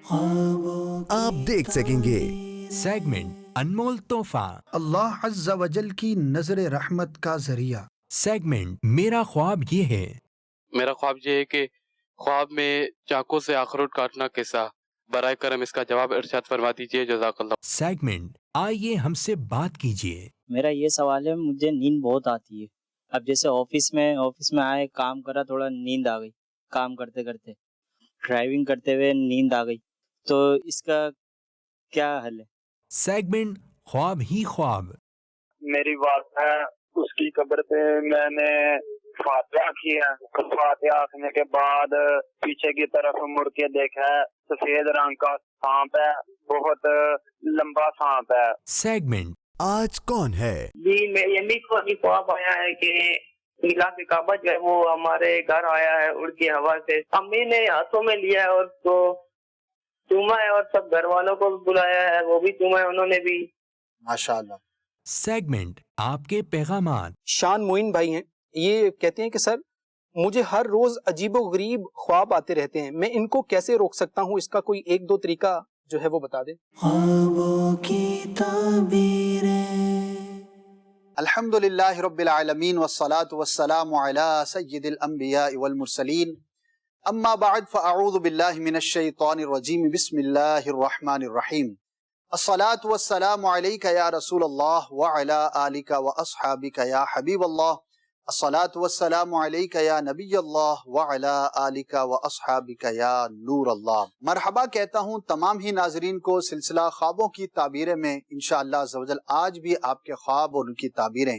آپ دیکھ سکیں گے سیگمنٹ انمول تحفہ، اللہ عز و جل کی نظر رحمت کا ذریعہ۔ سیگمنٹ میرا خواب یہ ہے، میرا خواب یہ ہے کہ خواب میں چاقو سے اخروٹ کاٹنا کیسا، برائے کرم اس کا جواب ارشاد فرما دیجیے، جزاک اللہ۔ سیگمنٹ آئیے ہم سے بات کیجیے۔ میرا یہ سوال ہے، مجھے نیند بہت آتی ہے۔ اب جیسے آفس میں آئے، کام کرا، تھوڑا نیند آ گئی، کام کرتے کرتے ڈرائیونگ کرتے ہوئے نیند آ گئی، تو اس کا کیا حل ہے؟ سیگمنٹ خواب ہی خواب، میری والدہ ہے، اس کی قبر پہ میں نے فاتحہ کیا، فاتحہ کرنے کے بعد پیچھے کی طرف مڑ کے دیکھا ہے، سفید رنگ کا سانپ ہے، بہت لمبا سانپ ہے۔ سیگمنٹ آج کون ہے؟ جی میری امی کو ابھی خواب آیا ہے کہ غلاف کعبہ جو ہے وہ ہمارے گھر آیا ہے اڑ کے ہوا سے، امی نے ہاتھوں میں لیا ہے اور اس کو چوما ہے، اور سب گھر والوں کو بھی بلایا ہے، وہ بھی چوما ہے انہوں نے بھی۔ ماشاءاللہ۔ سیگمنٹ آپ کے پیغامات، شان معین بھائی ہیں، یہ کہتے ہیں کہ سر مجھے ہر روز عجیب و غریب خواب آتے رہتے ہیں، میں ان کو کیسے روک سکتا ہوں؟ اس کا کوئی ایک دو طریقہ جو ہے وہ بتا دیں۔ الحمدللہ رب العالمین والصلاة والسلام علی سید الانبیاء والمرسلین، اما بعد فاعوذ باللہ من الشیطان الرجیم، بسم اللہ الرحمن الرحیم، الصلاة والسلام علیک یا رسول اللہ وعلی آلک واصحابک یا حبیب اللہ، الصلاة والسلام علیک یا نبی اللہ وعلی آلک واصحابک یا نور اللہ۔ مرحبا کہتا ہوں تمام ہی ناظرین کو سلسلہ خوابوں کی تعبیریں میں۔ انشاءاللہ عز و جل آج بھی آپ کے خواب اور ان کی تعبیریں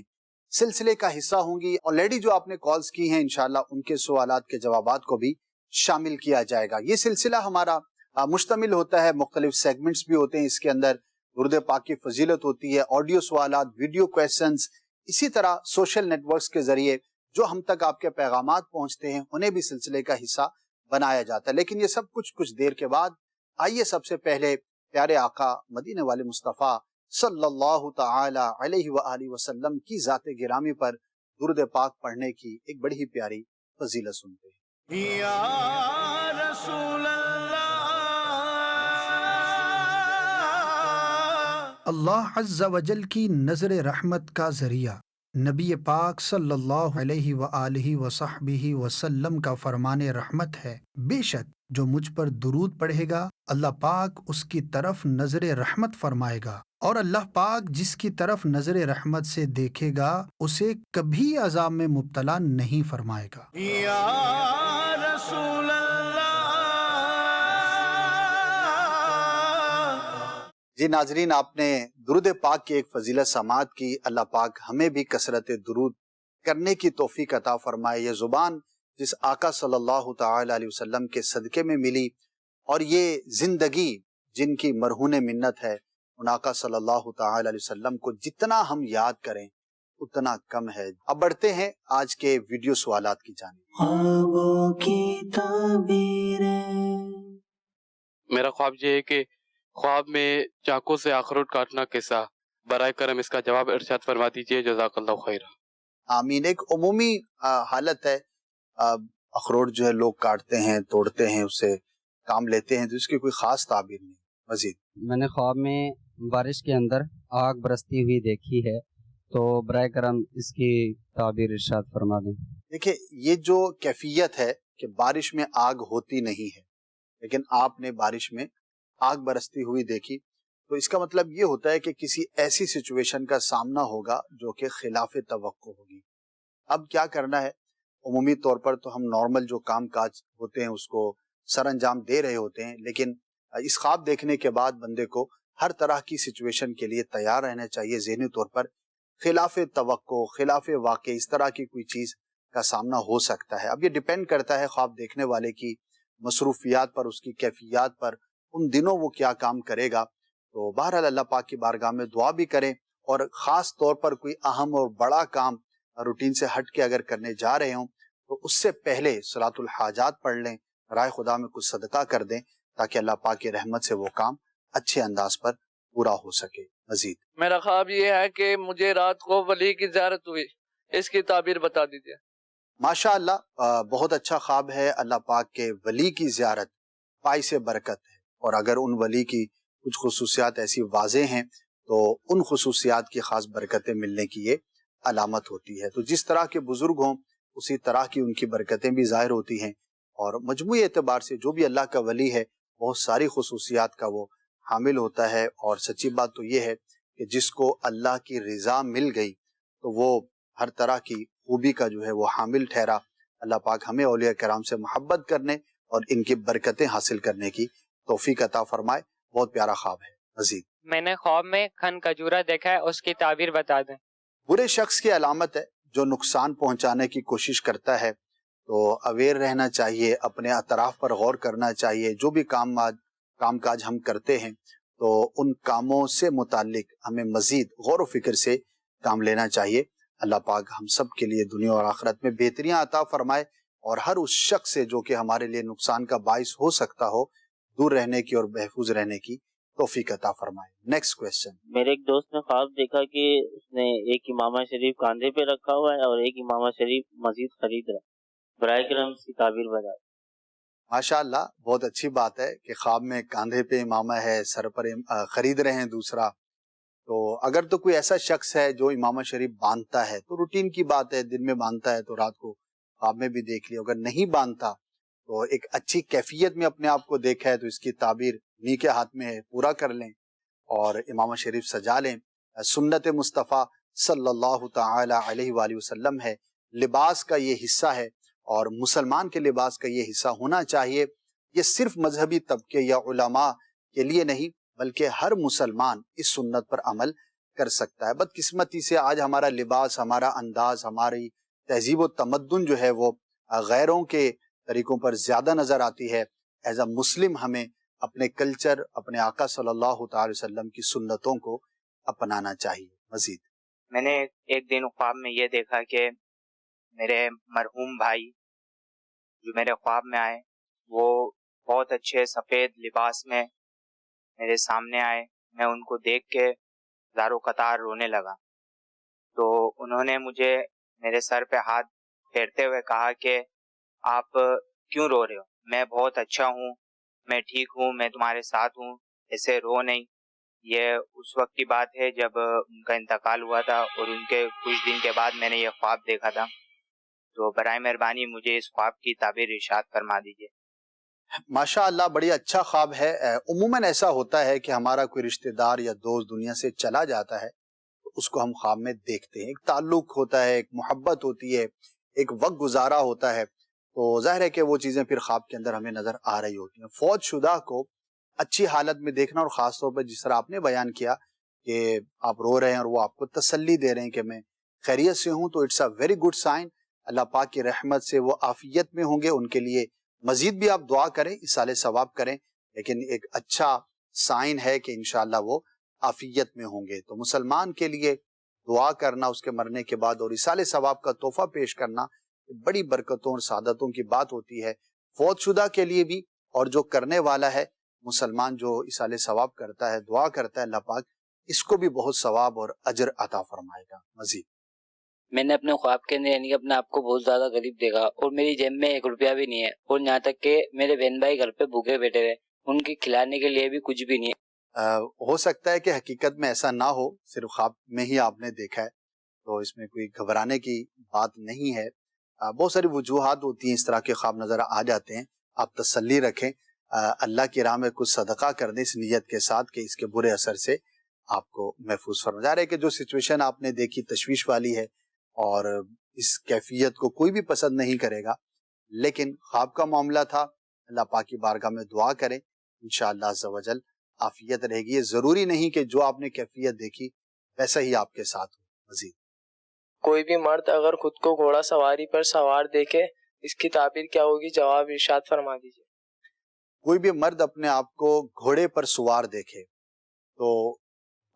سلسلے کا حصہ ہوں گی۔ آلریڈی جو آپ نے کالز کی ہیں انشاءاللہ ان کے سوالات کے جوابات کو بھی شامل کیا جائے گا۔ یہ سلسلہ ہمارا مشتمل ہوتا ہے، مختلف سیگمنٹس بھی ہوتے ہیں اس کے اندر، درود پاک کی فضیلت ہوتی ہے، آڈیو سوالات، ویڈیو کویسچنز، اسی طرح سوشل نیٹ ورکس کے ذریعے جو ہم تک آپ کے پیغامات پہنچتے ہیں انہیں بھی سلسلے کا حصہ بنایا جاتا ہے۔ لیکن یہ سب کچھ دیر کے بعد آئیے سب سے پہلے پیارے آقا مدینے والے مصطفیٰ صلی اللہ تعالی علیہ وآلہ وسلم کی ذات گرامی پر درود پاک پڑھنے کی ایک بڑی ہی پیاری فضیلت سنتے ہیں۔ یا رسول اللہ عز و جل کی نظر رحمت کا ذریعہ۔ نبی پاک صلی اللہ علیہ وآلہ وصحبہ وسلم کا فرمان رحمت ہے، بے شک جو مجھ پر درود پڑھے گا اللہ پاک اس کی طرف نظر رحمت فرمائے گا، اور اللہ پاک جس کی طرف نظر رحمت سے دیکھے گا اسے کبھی عذاب میں مبتلا نہیں فرمائے گا۔ یا رسول جی ناظرین، آپ نے درود پاک کی ایک فضیلت سماعت کی۔ اللہ پاک ہمیں بھی کثرت درود کرنے کی توفیق عطا فرمائے۔ یہ زبان جس آقا صلی اللہ تعالی علیہ وسلم کے صدقے میں ملی، اور یہ زندگی جن کی مرہون منت ہے، ان آقا صلی اللہ تعالی علیہ وسلم کو جتنا ہم یاد کریں اتنا کم ہے۔ اب بڑھتے ہیں آج کے ویڈیو سوالات کی جانب۔ میرا خواب یہ ہے کہ خواب میں چاقو سے اخروٹ کاٹنا کیسا، برائے کرم اس کا جواب ارشاد فرما دیجیے، جزاک اللہ خیر۔ آمین۔ ایک عمومی حالت ہے، اخروٹ جو ہے لوگ کاٹتے ہیں، توڑتے ہیں، اسے کام لیتے ہیں، تو اس کی کوئی خاص تعبیر نہیں۔ مزید میں نے خواب میں بارش کے اندر آگ برستی ہوئی دیکھی ہے، تو برائے کرم اس کی تعبیر ارشاد فرما دیں۔ دیکھیں، یہ جو کیفیت ہے کہ بارش میں آگ ہوتی نہیں ہے لیکن آپ نے بارش میں آگ برستی ہوئی دیکھی، تو اس کا مطلب یہ ہوتا ہے کہ کسی ایسی سچویشن کا سامنا ہوگا جو کہ خلاف توقع ہوگی۔ اب کیا کرنا ہے؟ عمومی طور پر تو ہم نارمل جو کام کاج ہوتے ہیں اس کو سر انجام دے رہے ہوتے ہیں، لیکن اس خواب دیکھنے کے بعد بندے کو ہر طرح کی سچویشن کے لیے تیار رہنا چاہیے۔ ذہنی طور پر خلاف توقع، خلاف واقع اس طرح کی کوئی چیز کا سامنا ہو سکتا ہے۔ اب یہ ڈیپینڈ کرتا ہے خواب دیکھنے والے کی مصروفیات پر، اس کی کیفیات پر، ان دنوں وہ کیا کام کرے گا۔ تو بہرحال اللہ پاک کی بارگاہ میں دعا بھی کریں، اور خاص طور پر کوئی اہم اور بڑا کام روٹین سے ہٹ کے اگر کرنے جا رہے ہوں تو اس سے پہلے صلاۃ الحاجات پڑھ لیں، رائے خدا میں کچھ صدقہ کر دیں، تاکہ اللہ پاک کی رحمت سے وہ کام اچھے انداز پر پورا ہو سکے۔ مزید میرا خواب یہ ہے کہ مجھے رات کو ولی کی زیارت ہوئی، اس کی تعبیر بتا دیجیے۔ ماشاءاللہ، بہت اچھا خواب ہے۔ اللہ پاک کے ولی کی زیارت باعث برکت ہے۔ اور اگر ان ولی کی کچھ خصوصیات ایسی واضح ہیں تو ان خصوصیات کی خاص برکتیں ملنے کی یہ علامت ہوتی ہے. تو جس طرح کے بزرگ ہوں اسی طرح کی ان کی برکتیں بھی ظاہر ہوتی ہیں، اور مجموعی اعتبار سے جو بھی اللہ کا ولی ہے بہت ساری خصوصیات کا وہ حامل ہوتا ہے. اور سچی بات تو یہ ہے کہ جس کو اللہ کی رضا مل گئی تو وہ ہر طرح کی خوبی کا جو ہے وہ حامل ٹھہرا. اللہ پاک ہمیں اولیاء کرام سے محبت کرنے اور ان کی برکتیں حاصل کرنے کی توفیق عطا فرمائے. بہت پیارا خواب ہے. مزید میں نے خواب میں کھن کھجورا دیکھا ہے، اس کی تعبیر بتا دیں. برے شخص کی علامت ہے جو نقصان پہنچانے کی کوشش کرتا ہے. تو اویئر رہنا چاہیے، اپنے اطراف پر غور کرنا چاہیے. جو بھی کام کاج ہم کرتے ہیں تو ان کاموں سے متعلق ہمیں مزید غور و فکر سے کام لینا چاہیے. اللہ پاک ہم سب کے لیے دنیا اور آخرت میں بہتریاں عطا فرمائے، اور ہر اس شخص سے جو کہ ہمارے لیے نقصان کا باعث ہو سکتا ہو دور رہنے کی اور محفوظ رہنے کی توفیق عطا فرمائے. Next question. میرے ایک دوست نے خواب دیکھا کہ اس نے ایک امامہ شریف کاندھے پہ رکھا ہوا ہے اور ایک امامہ شریف مزید خرید رہا ہے. برائے کرم اس کی تعبیر بتا. ماشاء اللہ، بہت اچھی بات ہے کہ خواب میں کاندھے پہ امامہ ہے، سر پر خرید رہے ہیں دوسرا. تو اگر تو کوئی ایسا شخص ہے جو امامہ شریف باندھتا ہے تو روٹین کی بات ہے، دن میں باندھتا ہے تو رات کو خواب میں بھی دیکھ لیا. اگر نہیں باندھتا تو ایک اچھی کیفیت میں اپنے آپ کو دیکھا ہے تو اس کی تعبیر انہی کے ہاتھ میں ہے، پورا کر لیں اور امامہ شریف سجا لیں. سنت مصطفیٰ صلی اللہ تعالی علیہ وآلہ وسلم ہے. لباس کا یہ حصہ ہے اور مسلمان کے لباس کا یہ حصہ ہونا چاہیے. یہ صرف مذہبی طبقے یا علماء کے لیے نہیں بلکہ ہر مسلمان اس سنت پر عمل کر سکتا ہے. بدقسمتی سے آج ہمارا لباس، ہمارا انداز، ہماری تہذیب و تمدن جو ہے وہ غیروں کے طریقوں پر زیادہ نظر آتی ہے. ایز اے مسلم ہمیں اپنے کلچر، اپنے آقا صلی اللہ تعالی وسلم کی سنتوں کو اپنانا چاہیے. مزید میں نے ایک دن خواب میں یہ دیکھا کہ میرے مرحوم بھائی جو میرے خواب میں آئے وہ بہت اچھے سفید لباس میں میرے سامنے آئے. میں ان کو دیکھ کے زارو قطار رونے لگا. تو انہوں نے مجھے میرے سر پہ ہاتھ پھیرتے ہوئے کہا کہ آپ کیوں رو رہے ہو، میں بہت اچھا ہوں، میں ٹھیک ہوں، میں تمہارے ساتھ ہوں، ایسے رو نہیں. یہ اس وقت کی بات ہے جب ان کا انتقال ہوا تھا اور ان کے کچھ دن کے بعد میں نے یہ خواب دیکھا تھا. تو برائے مہربانی مجھے اس خواب کی تعبیر ارشاد فرما دیجیے. ماشاء اللہ، بڑی اچھا خواب ہے. عموماً ایسا ہوتا ہے کہ ہمارا کوئی رشتہ دار یا دوست دنیا سے چلا جاتا ہے تو اس کو ہم خواب میں دیکھتے ہیں. ایک تعلق ہوتا ہے، ایک محبت ہوتی ہے، ایک وقت گزارا ہوتا ہے. تو ظاہر ہے کہ وہ چیزیں پھر خواب کے اندر ہمیں نظر آ رہی ہوتی ہیں. فوت شدہ کو اچھی حالت میں دیکھنا، اور خاص طور پر جس طرح آپ نے بیان کیا کہ آپ رو رہے ہیں اور وہ آپ کو تسلی دے رہے ہیں کہ میں خیریت سے ہوں، تو it's a very good sign. اللہ پاک کی رحمت سے وہ عافیت میں ہوں گے. ان کے لیے مزید بھی آپ دعا کریں، اصالہ ثواب کریں، لیکن ایک اچھا سائن ہے کہ انشاءاللہ وہ عافیت میں ہوں گے. تو مسلمان کے لیے دعا کرنا اس کے مرنے کے بعد اور اصالہ ثواب کا تحفہ پیش کرنا بڑی برکتوں اور سعادتوں کی بات ہوتی ہے، فوت شدہ کے لیے بھی اور جو کرنے والا ہے. مسلمان جو اصالہ ثواب کرتا ہے، دعا کرتا ہے، اللہ پاک اس کو بھی بہت ثواب اور اجر عطا فرمائے گا. مزید میں نے اپنے خواب کے اندر یعنی کہ اپنے آپ کو بہت زیادہ غریب دیکھا اور میری جیب میں 1 روپیہ بھی نہیں ہے، اور یہاں تک کہ میرے بہن بھائی گھر پہ بھوکے بیٹھے ہوئے، ان کی کھلانے کے لیے بھی کچھ بھی نہیں ہے. ہو سکتا ہے کہ حقیقت میں ایسا نہ ہو، صرف خواب میں ہی آپ نے دیکھا ہے، تو اس میں کوئی گھبرانے کی بات نہیں ہے. بہت ساری وجوہات ہوتی ہیں، اس طرح کے خواب نظر آ جاتے ہیں. آپ تسلی رکھیں، اللہ کی راہ میں کچھ صدقہ کر دیں اس نیت کے ساتھ کہ اس کے برے اثر سے آپ کو محفوظ فرما. جا رہا ہے کہ جو سچویشن آپ نے دیکھی تشویش والی ہے اور اس کیفیت کو کوئی بھی پسند نہیں کرے گا، لیکن خواب کا معاملہ تھا. اللہ پاک کی بارگاہ میں دعا کریں، انشاءاللہ عز و جل عافیت رہے گی. یہ ضروری نہیں کہ جو آپ نے کیفیت دیکھی ویسا ہی آپ کے ساتھ ہو. مزید کوئی بھی مرد اگر خود کو گھوڑا سواری پر سوار دیکھے اس کی تعبیر کیا ہوگی؟ جواب ارشاد فرما دیجیے. کوئی بھی مرد اپنے آپ کو گھوڑے پر سوار دیکھے تو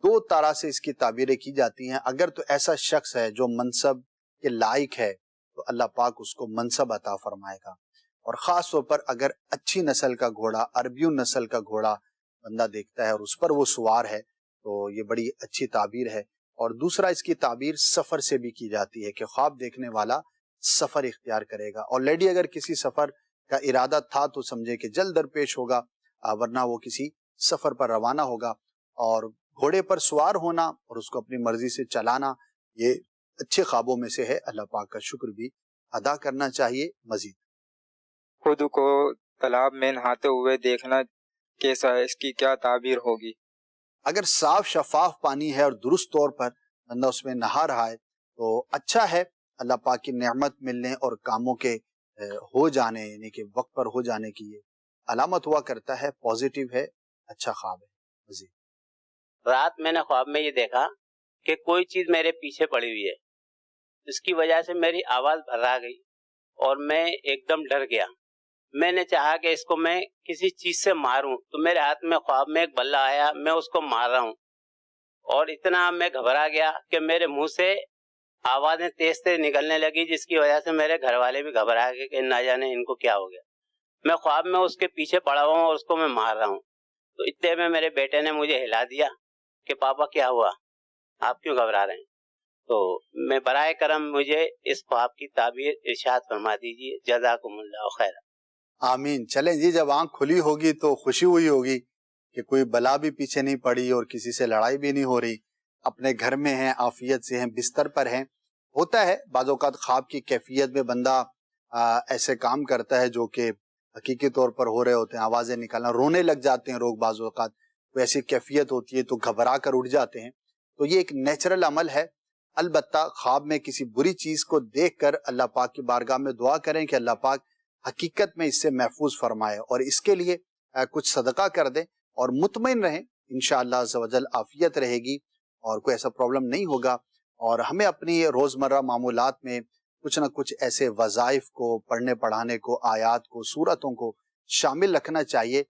2 طرح سے اس کی تعبیریں کی جاتی ہیں. اگر تو ایسا شخص ہے جو منصب کے لائق ہے تو اللہ پاک اس کو منصب عطا فرمائے گا، اور خاص طور پر اگر اچھی نسل کا گھوڑا، عربیوں نسل کا گھوڑا بندہ دیکھتا ہے اور اس پر وہ سوار ہے تو یہ بڑی اچھی تعبیر ہے. اور دوسرا اس کی تعبیر سفر سے بھی کی جاتی ہے کہ خواب دیکھنے والا سفر اختیار کرے گا. آلریڈی اگر کسی سفر کا ارادہ تھا تو سمجھے کہ جلد درپیش ہوگا، ورنہ وہ کسی سفر پر روانہ ہوگا. اور گھوڑے پر سوار ہونا اور اس کو اپنی مرضی سے چلانا یہ اچھے خوابوں میں سے ہے. اللہ پاک کا شکر بھی ادا کرنا چاہیے. مزید خود کو تالاب میں نہاتے ہوئے دیکھنا کیسا ہے، اس کی کیا تعبیر ہوگی؟ اگر صاف شفاف پانی ہے اور درست طور پر بندہ اس میں نہا رہا ہے تو اچھا ہے. اللہ پاک کی نعمت ملنے اور کاموں کے ہو جانے، یعنی کہ وقت پر ہو جانے کی یہ علامت ہوا کرتا ہے. پازیٹیو ہے، اچھا خواب ہے. مزید رات میں نے خواب میں یہ دیکھا کہ کوئی چیز میرے پیچھے پڑی ہوئی ہے، اس کی وجہ سے میری آواز بھرا گئی اور میں ایک دم ڈر گیا. میں نے چاہا کہ اس کو میں کسی چیز سے ماروں تو میرے ہاتھ میں خواب میں ایک بلہ آیا، میں اس کو مار رہا ہوں اور اتنا میں گھبرا گیا کہ میرے منہ سے آوازیں تیز تیز نکلنے لگی، جس کی وجہ سے میرے گھر والے بھی گھبرا گئے کہ نہ جانے ان کو کیا ہو گیا. میں خواب میں اس کے پیچھے پڑا ہوا ہوں اور اس کو میں مار رہا ہوں. تو اتنے میں میرے بیٹے نے مجھے ہلا دیا کہ پاپا کیا ہوا، آپ کیوں گھبرا رہے ہیں؟ تو میں برائے کرم مجھے اس خواب کی تعبیر ارشاد فرما دیجیے. جزاکم اللہ خیر. آمین. چلیں جی، جب آنکھ کھلی ہوگی تو خوشی ہوئی ہوگی کہ کوئی بلا بھی پیچھے نہیں پڑی اور کسی سے لڑائی بھی نہیں ہو رہی، اپنے گھر میں ہیں، عافیت سے ہیں، بستر پر ہیں. ہوتا ہے بعض اوقات خواب کی کیفیت میں بندہ ایسے کام کرتا ہے جو کہ حقیقی طور پر ہو رہے ہوتے ہیں. آوازیں نکالنا، رونے لگ جاتے ہیں لوگ، بعض اوقات کوئی ایسی کیفیت ہوتی ہے تو گھبرا کر اٹھ جاتے ہیں. تو یہ ایک نیچرل عمل ہے. البتہ خواب میں کسی بری چیز کو دیکھ کر اللہ پاک کی بارگاہ میں دعا کریں کہ اللہ پاک حقیقت میں اس سے محفوظ فرمائے اور اس کے لیے کچھ صدقہ کر دیں اور مطمئن رہیں. انشاءاللہ عز و جل عافیت رہے گی اور کوئی ایسا پرابلم نہیں ہوگا. اور ہمیں اپنی روزمرہ معمولات میں کچھ نہ کچھ ایسے وظائف کو، پڑھنے پڑھانے کو، آیات کو، سورتوں کو شامل رکھنا چاہیے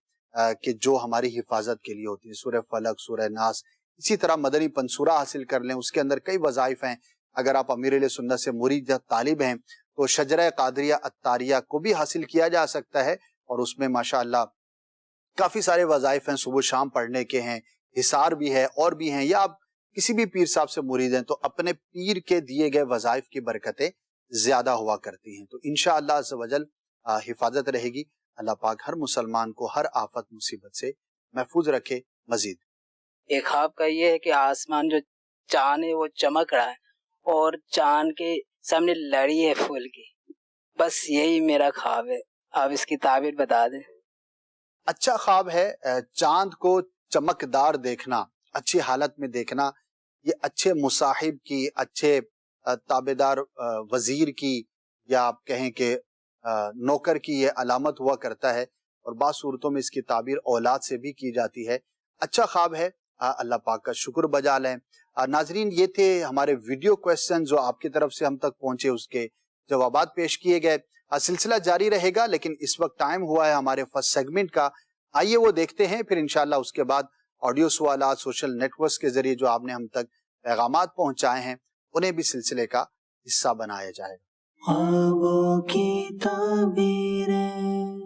کہ جو ہماری حفاظت کے لیے ہوتی ہیں. سورہ فلق، سورہ ناس، اسی طرح مدنی پنسورہ حاصل کر لیں، اس کے اندر کئی وظائف ہیں. اگر آپ امیر اہل سنت سے مرید یا طالب ہیں تو شجرہ قادریہ اتاریہ کو بھی حاصل کیا جا سکتا ہے اور اس میں ماشاءاللہ کافی سارے وظائف ہیں، صبح شام پڑھنے کے ہیں، حصار بھی ہے اور بھی ہیں. یا آپ کسی بھی پیر صاحب سے مرید ہیں تو اپنے پیر کے دیے گئے وظائف کی برکتیں زیادہ ہوا کرتی ہیں. تو انشاءاللہ عز و جل حفاظت رہے گی. اللہ پاک ہر مسلمان کو ہر آفت مصیبت سے محفوظ رکھے. مزید ایک خواب کا یہ ہے کہ آسمان جو چاند ہے وہ چمک رہا ہے اور چاند کے سامنے لڑی ہے پھول کی. بس یہی میرا خواب ہے، آپ اس کی تعبیر بتا دیں. اچھا خواب ہے. چاند کو چمکدار دیکھنا، اچھی حالت میں دیکھنا، یہ اچھے مصاحب کی، اچھے تابعدار وزیر کی، یا آپ کہیں کہ نوکر کی یہ علامت ہوا کرتا ہے. اور بعض صورتوں میں اس کی تعبیر اولاد سے بھی کی جاتی ہے. اچھا خواب ہے. اللہ پاک کا شکر بجا لیں. ناظرین، یہ تھے ہمارے ویڈیو کویسچن جو آپ کی طرف سے ہم تک پہنچے، اس کے جوابات پیش کیے گئے. سلسلہ جاری رہے گا، لیکن اس وقت ٹائم ہوا ہے ہمارے فرسٹ سیگمنٹ کا. آئیے وہ دیکھتے ہیں، پھر انشاءاللہ اس کے بعد آڈیو سوالات سوشل نیٹ ورکس کے ذریعے جو آپ نے ہم تک پیغامات پہنچائے ہیں انہیں بھی سلسلے کا حصہ بنایا جائے گا. خوابوں کی تعبیریں.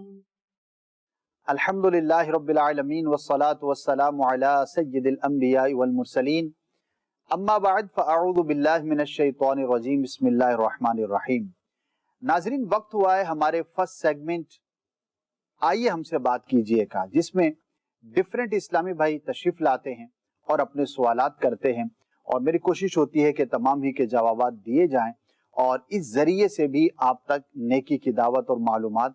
الحمدللہ رب العالمین والصلاة والسلام علی سید الانبیاء والمرسلین. اما بعد فاعوذ باللہ من الشیطان الرجیم. بسم اللہ الرحمن الرحیم. ناظرین، وقت ہوا ہے ہمارے فرسٹ سیگمنٹ آئیے ہم سے بات کیجئے کا، جس میں ڈیفرنٹ اسلامی بھائی تشریف لاتے ہیں اور اپنے سوالات کرتے ہیں، اور میری کوشش ہوتی ہے کہ تمام ہی کے جوابات دیے جائیں اور اس ذریعے سے بھی آپ تک نیکی کی دعوت اور معلومات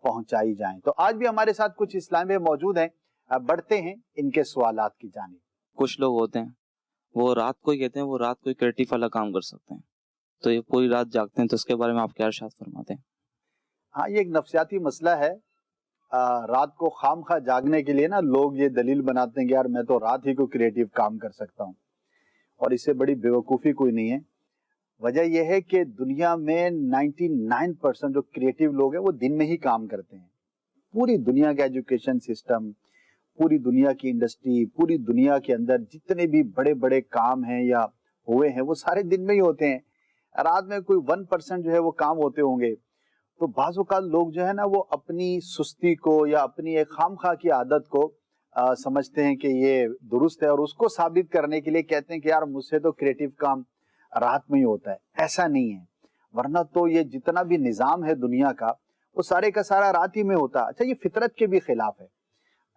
پہنچائی جائیں. تو آج بھی ہمارے ساتھ کچھ اسلامی بھائی موجود ہیں. بڑھتے ہیں ان کے سوالات کی جانب. کچھ لوگ ہوتے ہیں وہ رات کو ہی کہتے ہیں وہ رات کو کریٹیو والا کام کر سکتے ہیں، تو یہ پوری رات جاگتے ہیں، تو اس کے بارے میں آپ کیا ارشاد فرماتے ہیں؟ ہاں، یہ ایک نفسیاتی مسئلہ ہے. رات کو خام خواہ جاگنے کے لیے نا لوگ یہ دلیل بناتے ہیں کہ یار میں تو رات ہی کو کریٹیو کام کر سکتا ہوں، اور اس سے بڑی بیوقوفی کوئی نہیں ہے. وجہ یہ ہے کہ دنیا میں 99% جو کریٹیو لوگ ہیں وہ دن میں ہی کام کرتے ہیں. پوری دنیا کا ایجوکیشن سسٹم، پوری دنیا کی انڈسٹری، پوری دنیا کے اندر جتنے بھی بڑے بڑے کام ہیں یا ہوئے ہیں وہ سارے دن میں ہی ہوتے ہیں. رات میں کوئی 1% جو ہے وہ کام ہوتے ہوں گے. تو بعض اوقات لوگ جو ہے نا وہ اپنی سستی کو یا اپنی ایک خام خواہ کی عادت کو سمجھتے ہیں کہ یہ درست ہے، اور اس کو ثابت کرنے کے لیے کہتے ہیں کہ یار مجھ سے تو کریٹیو کام رات میں ہی ہوتا ہے. ایسا نہیں ہے، ورنہ تو یہ جتنا بھی نظام ہے دنیا کا وہ سارے کا سارا رات ہی میں ہوتا. اچھا، یہ فطرت کے بھی خلاف ہے.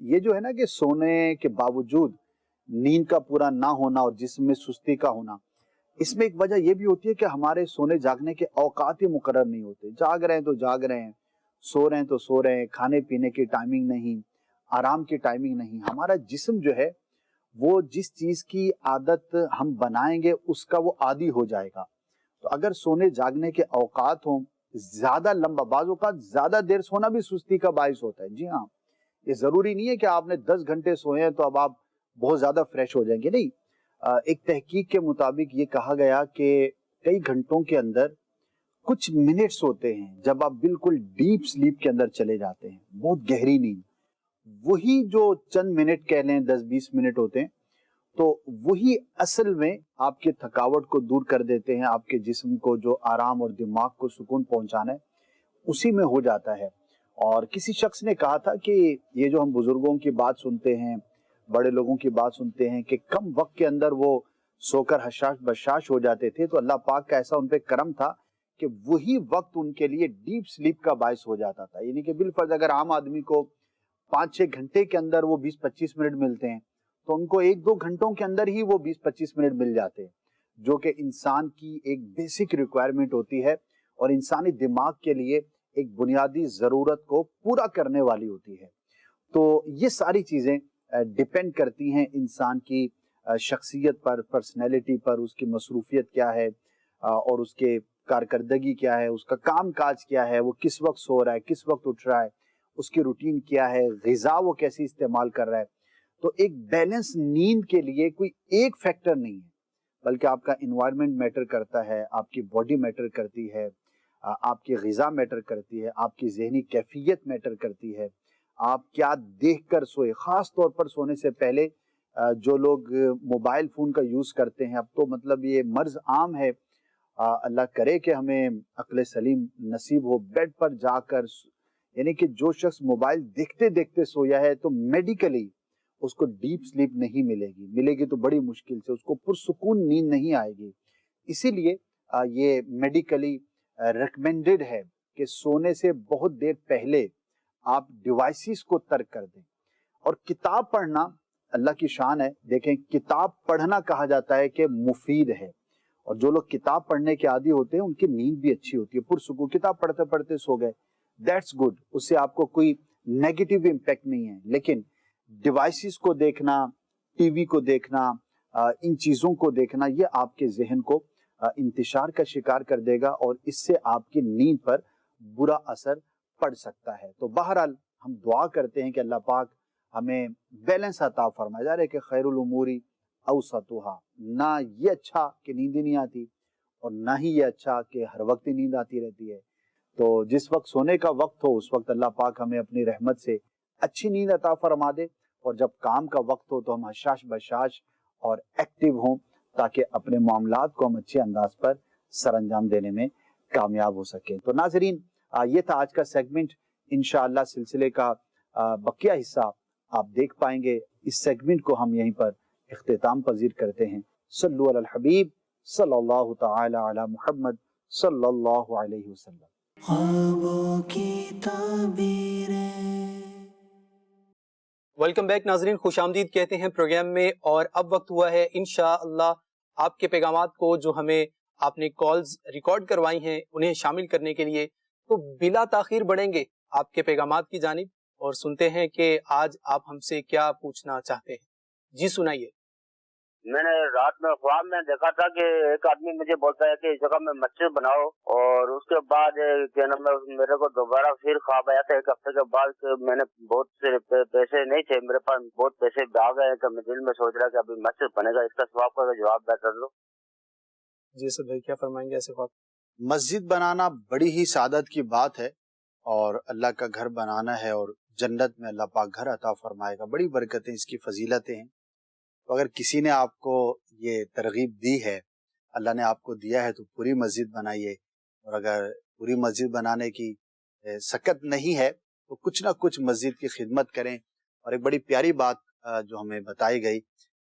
یہ جو ہے نا کہ سونے کے باوجود نیند کا پورا نہ ہونا اور جسم میں سستی کا ہونا، اس میں ایک وجہ یہ بھی ہوتی ہے کہ ہمارے سونے جاگنے کے اوقات ہی مقرر نہیں ہوتے. جاگ رہے ہیں تو جاگ رہے ہیں، سو رہے ہیں تو سو رہے ہیں، کھانے پینے کی ٹائمنگ نہیں، آرام کی ٹائمنگ نہیں. ہمارا جسم جو ہے وہ جس چیز کی عادت ہم بنائیں گے اس کا وہ عادی ہو جائے گا. تو اگر سونے جاگنے کے اوقات ہوں زیادہ لمبا، بعض اوقات زیادہ دیر سونا بھی سستی کا باعث ہوتا ہے. جی ہاں، یہ ضروری نہیں ہے کہ آپ نے 10 گھنٹے سوئے ہیں تو اب آپ بہت زیادہ فریش ہو جائیں گے. نہیں، ایک تحقیق کے مطابق یہ کہا گیا کہ کئی گھنٹوں کے اندر کچھ منٹس ہوتے ہیں جب آپ بالکل ڈیپ سلیپ کے اندر چلے جاتے ہیں، بہت گہری نیند. وہی جو چند منٹ کہہ لیں 10-20 منٹ ہوتے ہیں تو وہی اصل میں آپ کے تھکاوٹ کو دور کر دیتے ہیں. آپ کے جسم کو جو آرام اور دماغ کو سکون پہنچانا ہے اسی میں ہو جاتا ہے. اور کسی شخص نے کہا تھا کہ یہ جو ہم بزرگوں کی بات سنتے ہیں، بڑے لوگوں کی بات سنتے ہیں کہ کم وقت کے اندر وہ سو کر حشاش بشاش ہو جاتے تھے، تو اللہ پاک کا ایسا ان پہ کرم تھا کہ وہی وقت ان کے لیے ڈیپ سلیپ کا باعث ہو جاتا تھا. یعنی کہ بالفرض اگر عام آدمی کو 5-6 گھنٹے کے اندر وہ 20-25 منٹ ملتے ہیں تو ان کو 1-2 گھنٹوں کے اندر ہی وہ 20-25 منٹ مل جاتے ہیں، جو کہ انسان کی ایک بیسک ریکوائرمنٹ ہوتی ہے اور انسانی دماغ کے لیے ایک بنیادی ضرورت کو پورا کرنے والی ہوتی ہے. تو یہ ساری چیزیں ڈیپینڈ کرتی ہیں انسان کی شخصیت پر، پرسنالٹی پر، اس کی مصروفیت کیا ہے اور اس کے کارکردگی کیا ہے، اس کا کام کاج کیا ہے، وہ کس وقت سو رہا ہے، کس وقت اٹھ رہا ہے، اس کی روٹین کیا ہے، غذا وہ کیسی استعمال کر رہا ہے. تو ایک بیلنس نیند کے لیے کوئی ایک فیکٹر نہیں ہے، بلکہ آپ کا انوائرمنٹ میٹر کرتا ہے، آپ کی باڈی میٹر کرتی ہے، آپ کی غذا میٹر کرتی ہے، آپ کی ذہنی کیفیت میٹر کرتی ہے، آپ کیا دیکھ کر سوئے. خاص طور پر سونے سے پہلے جو لوگ موبائل فون کا یوز کرتے ہیں، اب تو مطلب یہ مرض عام ہے. اللہ کرے کہ ہمیں عقل سلیم نصیب ہو. بیڈ پر جا کر یعنی کہ جو شخص موبائل دیکھتے دیکھتے سویا ہے تو میڈیکلی اس کو ڈیپ سلیپ نہیں ملے گی تو بڑی مشکل سے، اس کو پرسکون نیند نہیں آئے گی. اسی لیے یہ میڈیکلی ریکمینڈڈ ہے کہ سونے سے بہت دیر پہلے آپ ڈیوائسز کو ترک کر دیں. اور کتاب پڑھنا اللہ کی شان ہے. دیکھیں، کتاب پڑھنا کہا جاتا ہے کہ مفید ہے، اور جو لوگ کتاب پڑھنے کے عادی ہوتے ہیں ان کی نیند بھی اچھی ہوتی ہے. پرسکون کتاب پڑھتے پڑھتے سو گئے، دیٹس گڈ، اس سے آپ کو کوئی نیگیٹو امپیکٹ نہیں ہے. لیکن ڈیوائسز کو دیکھنا، ٹی وی کو دیکھنا، ان چیزوں کو دیکھنا، یہ آپ کے ذہن کو انتشار کا شکار کر دے گا اور اس سے آپ کی نیند پر برا اثر پڑ سکتا ہے. تو بہرحال ہم دعا کرتے ہیں کہ اللہ پاک ہمیں بیلنس عطا فرمائے. ظاہر ہے کہ خیر الامور اوسطها، نہ یہ اچھا کہ نیند ہی نہیں آتی اور نہ ہی یہ اچھا کہ ہر وقت ہی نیند آتی رہتی ہے. تو جس وقت سونے کا وقت ہو اس وقت اللہ پاک ہمیں اپنی رحمت سے اچھی نیند عطا فرما دے، اور جب کام کا وقت ہو تو ہم حشاش بشاش اور ایکٹیو ہوں تاکہ اپنے معاملات کو ہم اچھے انداز پر سر انجام دینے میں کامیاب ہو سکیں. تو ناظرین، یہ تھا آج کا سیگمنٹ. انشاءاللہ سلسلے کا بقیہ حصہ آپ دیکھ پائیں گے. اس سیگمنٹ کو ہم یہیں پر اختتام پذیر کرتے ہیں. صلو علی الحبیب صلی اللہ تعالی علی محمد صلی اللہ علیہ وسلم. خوابوں کی تعبیریں. ویلکم بیک ناظرین، خوش آمدید کہتے ہیں پروگرام میں، اور اب وقت ہوا ہے انشاءاللہ آپ کے پیغامات کو جو ہمیں آپ نے کالز ریکارڈ کروائی ہیں انہیں شامل کرنے کے لیے. تو بلا تاخیر بڑھیں گے آپ کے پیغامات کی جانب اور سنتے ہیں کہ آج آپ ہم سے کیا پوچھنا چاہتے ہیں. جی سنائیے. میں نے رات میں خواب میں دیکھا تھا کہ ایک آدمی مجھے بولتا ہے کہ اس جگہ میں مسجد بناؤ، اور اس کے بعد کیا نام ہے میرے کو دوبارہ پھر خواب آیا تھا ایک ہفتے کے بعد کہ میں نے بہت سے پیسے نہیں تھے میرے پاس، بہت پیسے آ گئے کہ میں دل میں سوچ رہا کہ ابھی مسجد بنے گا. اس کا خواب کا جواب بہتر لو. جی سر بھائی، کیا فرمائیں گے ایسے خواب؟ مسجد بنانا بڑی ہی سعادت کی بات ہے، اور اللہ کا گھر بنانا ہے، اور جنت میں اللہ پاک گھر عطا فرمائے گا. بڑی برکتیں اس کی فضیلتیں ہیں. تو اگر کسی نے آپ کو یہ ترغیب دی ہے، اللہ نے آپ کو دیا ہے، تو پوری مسجد بنائیے. اور اگر پوری مسجد بنانے کی سکت نہیں ہے تو کچھ نہ کچھ مسجد کی خدمت کریں. اور ایک بڑی پیاری بات جو ہمیں بتائی گئی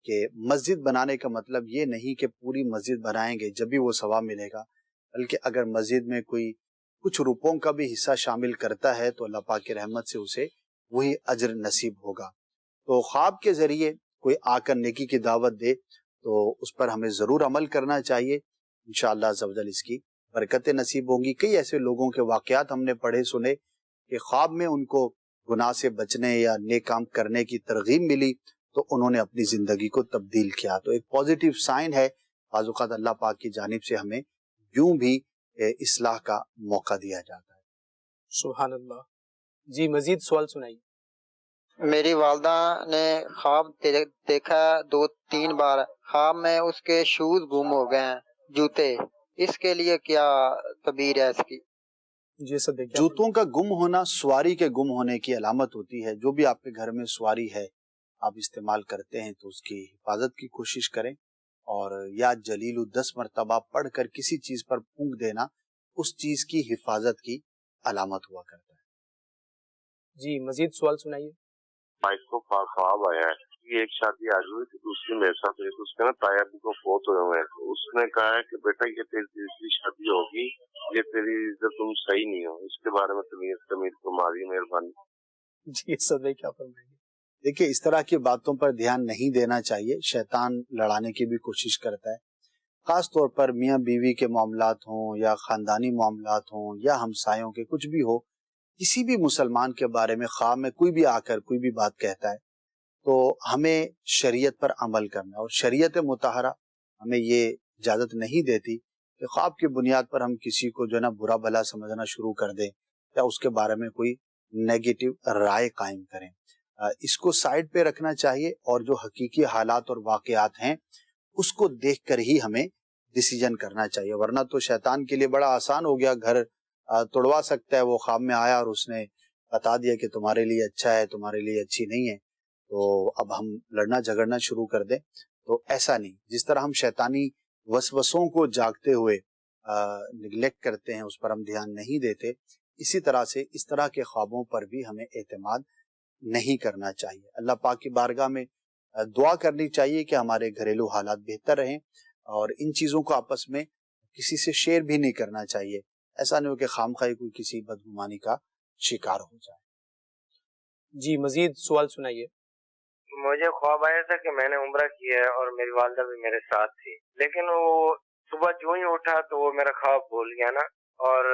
کہ مسجد بنانے کا مطلب یہ نہیں کہ پوری مسجد بنائیں گے جب بھی وہ ثواب ملے گا، بلکہ اگر مسجد میں کوئی کچھ روپوں کا بھی حصہ شامل کرتا ہے تو اللہ پاک کی رحمت سے اسے وہی اجر نصیب ہوگا. تو خواب کے ذریعے کوئی آ کر نیکی کی دعوت دے تو اس پر ہمیں ضرور عمل کرنا چاہیے. انشاءاللہ عز و جل اس کی برکتیں نصیب ہوں گی. کئی ایسے لوگوں کے واقعات ہم نے پڑھے سنے کہ خواب میں ان کو گناہ سے بچنے یا نیک کام کرنے کی ترغیب ملی تو انہوں نے اپنی زندگی کو تبدیل کیا. تو ایک پازیٹیو سائن ہے. بعض اوقات اللہ پاک کی جانب سے ہمیں یوں بھی اصلاح کا موقع دیا جاتا ہے. سبحان اللہ. جی مزید سوال سنائیے. میری والدہ نے خواب دیکھا 2-3 بار. خواب میں اس کے شوز گم ہو گئے ہیں، جوتے. اس کے لیے کیا تعبیر ہے اس کی؟ جوتوں کا گم ہونا سواری کے گم ہونے کی علامت ہوتی ہے. جو بھی آپ کے گھر میں سواری ہے آپ استعمال کرتے ہیں تو اس کی حفاظت کی کوشش کریں، اور یا جلیل 10 مرتبہ پڑھ کر کسی چیز پر پھونک دینا اس چیز کی حفاظت کی علامت ہوا کرتا ہے. جی مزید سوال سنائیے. بھائی کو خواب آیا ہے کہ ایک شادی آ گئی تھی، دوسری میرے ساتھ ہوئی، اس کے نا تایا ابو کو فوت ہوئے ہوئے ہیں. اس نے کہا ہے کہ بیٹا یہ تیری تیسری شادی ہوگی، یہ تیری تم صحیح نہیں ہو. اس کے بارے میں تمیر کو ماری مہربانی. جی سر کیا فرمائیں گے؟ دیکھیے اس طرح کی باتوں پر دھیان نہیں دینا چاہیے. شیطان لڑانے کی بھی کوشش کرتا ہے. خاص طور پر میاں بیوی کے معاملات ہوں یا خاندانی معاملات ہوں یا ہمسایوں کے کچھ بھی ہو، کسی بھی مسلمان کے بارے میں خواب میں کوئی بھی آ کر کوئی بھی بات کہتا ہے تو ہمیں شریعت پر عمل کرنا، اور شریعت مطہرہ ہمیں یہ اجازت نہیں دیتی کہ خواب کی بنیاد پر ہم کسی کو جو ہے نا برا بھلا سمجھنا شروع کر دیں یا اس کے بارے میں کوئی نیگیٹو رائے قائم کریں. اس کو سائڈ پہ رکھنا چاہیے اور جو حقیقی حالات اور واقعات ہیں اس کو دیکھ کر ہی ہمیں ڈیسیجن کرنا چاہیے. ورنہ تو شیطان کے لیے بڑا آسان ہو گیا، گھر توڑوا سکتا ہے. وہ خواب میں آیا اور اس نے بتا دیا کہ تمہارے لیے اچھا ہے، تمہارے لیے اچھی نہیں ہے، تو اب ہم لڑنا جھگڑنا شروع کر دیں. تو ایسا نہیں. جس طرح ہم شیطانی وسوسوں کو جاگتے ہوئے نگلیکٹ کرتے ہیں، اس پر ہم دھیان نہیں دیتے، اسی طرح سے اس طرح کے خوابوں پر بھی ہمیں اعتماد نہیں کرنا چاہیے. اللہ پاک کی بارگاہ میں دعا کرنی چاہیے کہ ہمارے گھریلو حالات بہتر رہیں، اور ان چیزوں کو آپس میں کسی سے شیئر بھی نہیں کرنا چاہیے. ایسا نہیں ہو کہ خامخواہ کوئی کسی بدگمانی کا شکار ہو جائے. جی مزید سوال سنائیے. مجھے خواب آیا تھا کہ میں نے عمرہ کیا ہے اور میری والدہ بھی میرے ساتھ تھی، لیکن وہ صبح جو ہی اٹھا تو وہ میرا خواب بھول گیا نا، اور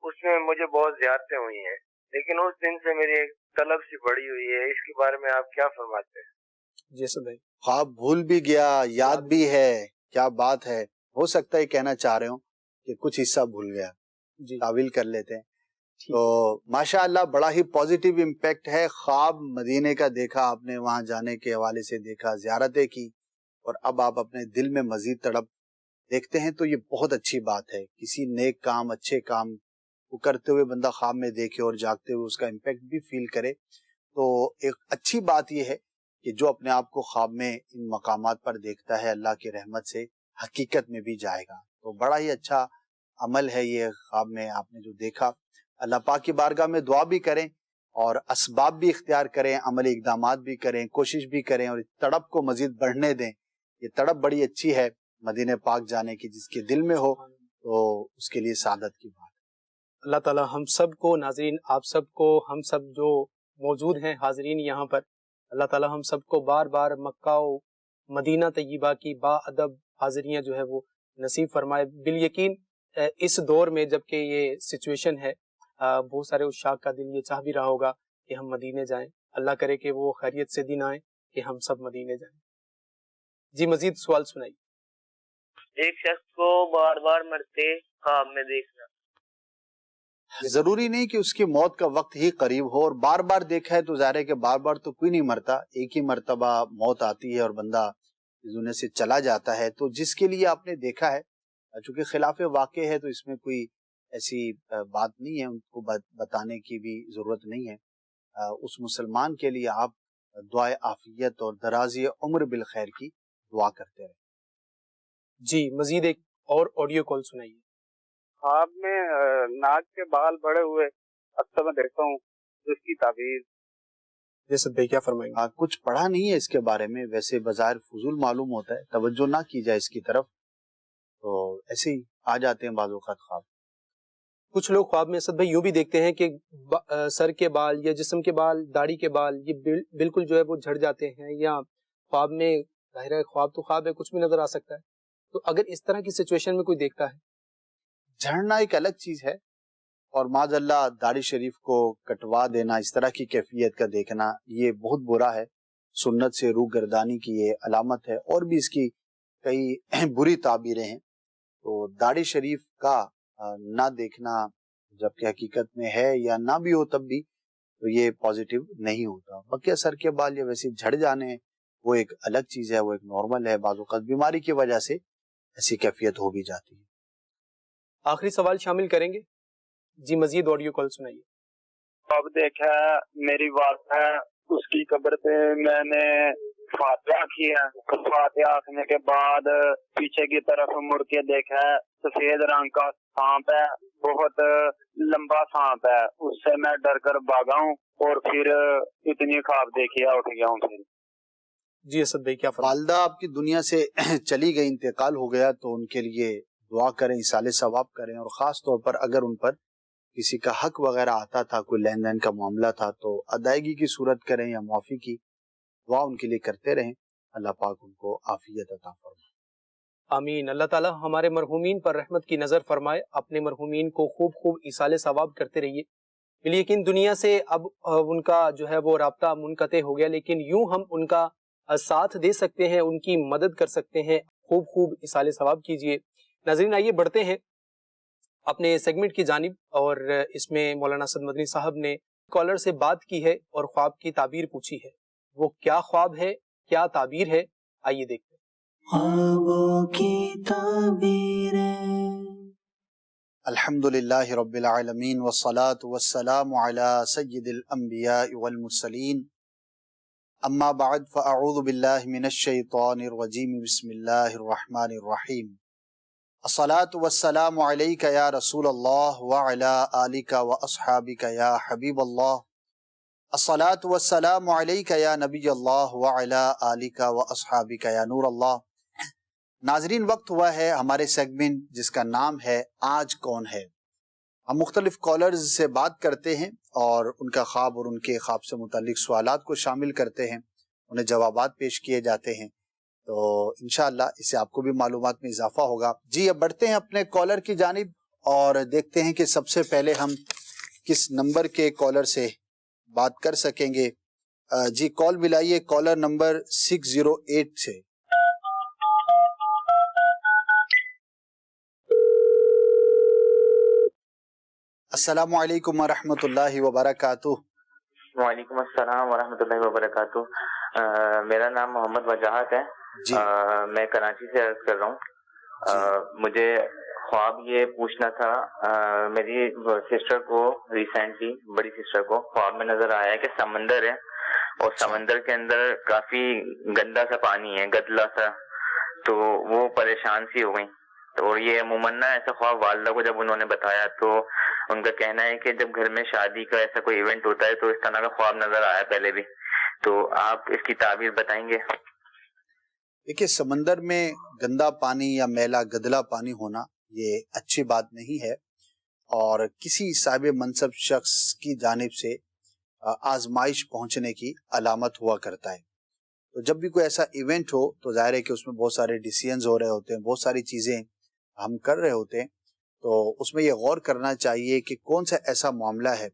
اس میں مجھے بہت زیادتیں ہوئی ہیں. لیکن اس دن سے میری ایک طلب سی بڑی ہوئی ہے. اس کے بارے میں آپ کیا فرماتے ہیں؟ جیسے بھائی خواب بھول بھی گیا، یاد بھی ہے، کیا بات ہے. ہو سکتا ہے کہنا چاہ رہے ہوں کہ کچھ حصہ بھول گیا. تعویل کر لیتے ہیں. تو ماشاءاللہ بڑا ہی پازیٹیو امپیکٹ ہے. خواب مدینے کا دیکھا آپ نے، وہاں جانے کے حوالے سے دیکھا، زیارتیں کی، اور اب آپ اپنے دل میں مزید تڑپ دیکھتے ہیں، تو یہ بہت اچھی بات ہے. کسی نیک کام، اچھے کام کو کرتے ہوئے بندہ خواب میں دیکھے اور جاگتے ہوئے اس کا امپیکٹ بھی فیل کرے، تو ایک اچھی بات یہ ہے کہ جو اپنے آپ کو خواب میں ان مقامات پر دیکھتا ہے اللہ کی رحمت سے حقیقت میں بھی جائے گا. تو بڑا ہی اچھا عمل ہے یہ خواب میں آپ نے جو دیکھا. اللہ پاک کی بارگاہ میں دعا بھی کریں اور اسباب بھی اختیار کریں، عملی اقدامات بھی کریں، کوشش بھی کریں، اور تڑپ کو مزید بڑھنے دیں. یہ تڑپ بڑی اچھی ہے مدینہ پاک جانے کی. جس کے دل میں ہو تو اس کے لیے سعادت کی بات. اللہ تعالی ہم سب کو، ناظرین آپ سب کو، ہم سب جو موجود ہیں حاضرین یہاں پر، اللہ تعالی ہم سب کو بار بار مکہ و مدینہ طیبہ کی با ادب حاضریاں جو ہے وہ نصیب فرمائے. بالیقین اس دور میں جب کہ یہ سچویشن ہے، بہت سارے عشاق کا دل یہ چاہ بھی رہا ہوگا کہ ہم مدینے جائیں. اللہ کرے کہ وہ خیریت سے دن آئیں کہ ہم سب مدینے جائیں. جی مزید سوال سنائیے. ایک شخص کو بار بار مرتے خواب میں دیکھنا. ضروری نہیں کہ اس کی موت کا وقت ہی قریب ہو، اور بار بار دیکھا ہے تو ظاہر ہے کہ بار بار تو کوئی نہیں مرتا. ایک ہی مرتبہ موت آتی ہے اور بندہ اس دنیا سے چلا جاتا ہے. تو جس کے لیے آپ نے دیکھا ہے، چونکہ خلاف واقع ہے تو اس میں کوئی ایسی بات نہیں ہے، ان کو بتانے کی بھی ضرورت نہیں ہے. اس مسلمان کے لیے آپ دعائے عافیت اور درازی عمر بالخیر کی دعا کرتے رہیں. جی مزید ایک اور آڈیو کال سنائیے. خواب میں ناک کے بال بڑے ہوئے اکثر میں دیکھتا ہوں، اس کی تعبیر. جیسے بھائی کیا فرمائیں گے؟ کچھ پڑھا نہیں ہے اس کے بارے میں، ویسے بظاہر فضول معلوم ہوتا ہے، توجہ نہ کی جائے اس کی طرف، تو ایسے ہی آ جاتے ہیں بعض اوقات خواب. کچھ لوگ خواب میں اسد بھائی یوں بھی دیکھتے ہیں کہ سر کے بال یا جسم کے بال، داڑھی کے بال یہ بالکل جو ہے وہ جھڑ جاتے ہیں، یا خواب میں ظاہر ہے خواب تو خواب ہے، کچھ بھی نظر آ سکتا ہے. تو اگر اس طرح کی سچویشن میں کوئی دیکھتا ہے، جھڑنا ایک الگ چیز ہے، اور معاذ اللہ داڑھی شریف کو کٹوا دینا، اس طرح کی کیفیت کا دیکھنا یہ بہت برا ہے. سنت سے روح گردانی کی یہ علامت ہے، اور بھی اس کی کئی بری تعبیریں ہیں. تو داڑھی شریف کا نہ دیکھنا جبکہ حقیقت میں ہے یا نہ بھی ہو تب بھی تو یہ پازیٹیو نہیں ہوتا. بقیہ سر کے بال یا ویسے جھڑ جانے وہ ایک الگ چیز ہے، وہ ایک نارمل ہے. بعض اوقات بیماری کی وجہ سے ایسی کیفیت ہو بھی جاتی ہے. آخری سوال شامل کریں گے جی، مزید آڈیو کال سنائیے. اب دیکھا میری والدہ ہے، اس کی قبر پہ میں نے فاتحہ کیا. فاتحہ کرنے کے بعد پیچھے کی طرف مڑ کے دیکھا سفید رنگ کا سانپ ہے، بہت لمبا سانپ ہے. اس سے میں ڈر کر بھاگا ہوں اور پھر اتنی خواب دیکھی اٹھ گیا ہوں. پھر جی اسد بھائی کیا فرمائیں؟ والدہ آپ کی دنیا سے چلی گئی، انتقال ہو گیا، تو ان کے لیے دعا کریں، ایصال ثواب کریں، اور خاص طور پر اگر ان پر کسی کا حق وغیرہ آتا تھا، کوئی لین دین کا معاملہ تھا، تو ادائیگی کی صورت کریں یا معافی کی دعا ان کے لیے کرتے رہیں. اللہ پاک ان کو عافیت عطا فرمائے. آمین. اللہ تعالی ہمارے مرحومین پر رحمت کی نظر فرمائے. اپنے مرحومین کو خوب خوب ایصال ثواب کرتے رہیے. لیکن دنیا سے اب ان کا جو ہے وہ رابطہ منقطع ہو گیا، لیکن یوں ہم ان کا ساتھ دے سکتے ہیں، ان کی مدد کر سکتے ہیں. خوب خوب ایصال ثواب کیجیے. ناظرین آئیے بڑھتے ہیں اپنے سیگمنٹ کی جانب، اور اس میں مولانا اسد مدنی صاحب نے کالر سے بات کی ہے اور خواب کی تعبیر پوچھی ہے. وہ کیا خواب ہے، کیا تعبیر ہے، آئیے دیکھتے ہیں. خوابوں کی تعبیریں. الحمدللہ رب العالمین والصلاة والسلام علی سید الانبیاء والمرسلین. اما بعد فاعوذ باللہ من الشیطان الرجیم. بسم اللہ الرحمن الرحیم. الصلاة والسلام علیک یا رسول اللہ وعلی آلک واصحابک یا حبیب اللہ. الصلاة والسلام علیک یا نبی اللہ وعلی آلک واصحابک یا نور اللہ. ناظرین وقت ہوا ہے ہمارے سیگمنٹ جس کا نام ہے آج کون ہے. ہم مختلف کالرز سے بات کرتے ہیں اور ان کا خواب اور ان کے خواب سے متعلق سوالات کو شامل کرتے ہیں، انہیں جوابات پیش کیے جاتے ہیں. تو انشاءاللہ اس سے آپ کو بھی معلومات میں اضافہ ہوگا. جی اب بڑھتے ہیں اپنے کالر کی جانب اور دیکھتے ہیں کہ سب سے پہلے ہم کس نمبر کے کالر سے بات کر سکیں گے. جی کال ملائیے کالر نمبر 608 سے. السلام علیکم ورحمۃ اللہ وبرکاتہ. وعلیکم السلام ورحمۃ اللہ وبرکاتہ. میرا نام محمد وجاہت ہے. جی میں کراچی سے عرض کر رہا ہوں. مجھے خواب یہ پوچھنا تھا، میری سسٹر کو ریسنٹلی، بڑی سسٹر کو خواب میں نظر آیا ہے کہ سمندر ہے اور سمندر کے اندر کافی گندا سا پانی ہے، گدلا سا. تو وہ پریشان سی ہو گئی. اور یہ عموماً نا ایسا خواب والدہ کو جب انہوں نے بتایا تو ان کا کہنا ہے کہ جب گھر میں شادی کا ایسا کوئی ایونٹ ہوتا ہے تو اس طرح کا خواب نظر آیا پہلے بھی. تو آپ اس کی تعبیر بتائیں گے؟ دیکھیے سمندر میں گندا پانی یا میلا گدلا پانی ہونا یہ اچھی بات نہیں ہے، اور کسی صاحب منصب شخص کی جانب سے آزمائش پہنچنے کی علامت ہوا کرتا ہے. تو جب بھی کوئی ایسا ایونٹ ہو تو ظاہر ہے کہ اس میں بہت سارے ڈیسیژنز ہو رہے ہوتے ہیں، بہت ساری چیزیں ہم کر رہے ہوتے ہیں. تو اس میں یہ غور کرنا چاہیے کہ کون سا ایسا معاملہ ہے